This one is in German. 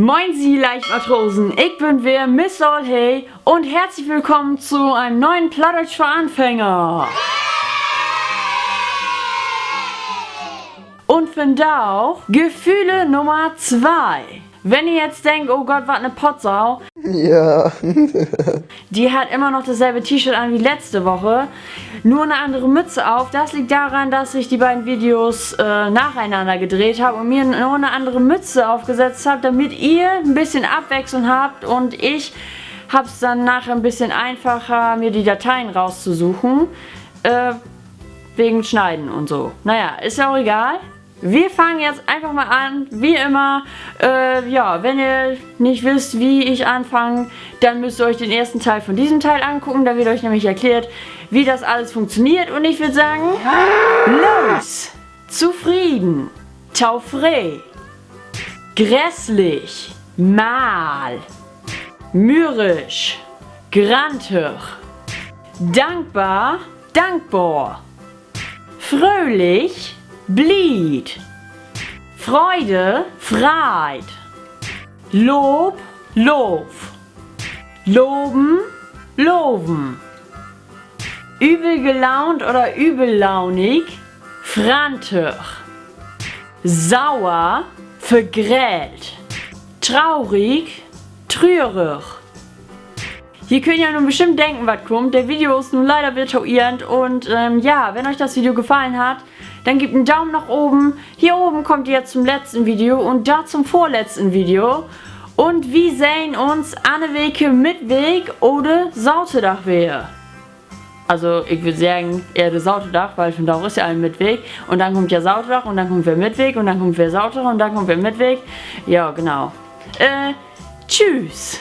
Moin Sie Leichtmatrosen, ich bin wer Miss Solhey und herzlich willkommen zu einem neuen Plattdeutsch für Anfänger. Und finde auch Gefühle Nummer 2. Wenn ihr jetzt denkt, oh Gott, was eine Potsau. Ja. Die hat immer noch dasselbe T-Shirt an wie letzte Woche, nur eine andere Mütze auf. Das liegt daran, dass ich die beiden Videos nacheinander gedreht habe und mir nur eine andere Mütze aufgesetzt habe, damit ihr ein bisschen Abwechslung habt und ich habe es dann nachher ein bisschen einfacher, mir die Dateien rauszusuchen, wegen Schneiden und so. Naja, ist ja auch egal. Wir fangen jetzt einfach mal an, wie immer. Ja, wenn ihr nicht wisst, wie ich anfange, dann müsst ihr euch den ersten Teil von diesem Teil angucken. Da wird euch nämlich erklärt, wie das alles funktioniert. Und ich würde sagen, los! Zufrieden, taufrei, grässlich, mal, mürrisch, grantig, dankbar, dankbar, fröhlich, Blied, Freude, Freit, Lob, Lob, Loben, Loben, übel gelaunt oder übellaunig, frantig, sauer, vergrält, traurig, trürig. Ihr könnt ja nun bestimmt denken, was kommt. Der Video ist nun leider virtuierend und ja, wenn euch das Video gefallen hat, dann gebt einen Daumen nach oben. Hier oben kommt ihr jetzt zum letzten Video und da zum vorletzten Video. Und wir sehen uns Anneweke Mitweg oder Sautedach wäre. Also ich würde sagen eher der Sautedach, weil von da ist ja ein Mitweg. Und dann kommt ja Sautedach und dann kommt wer Mitweg und dann kommt wer Sautedach und dann kommt wer Mitweg. Ja, genau. Tschüss.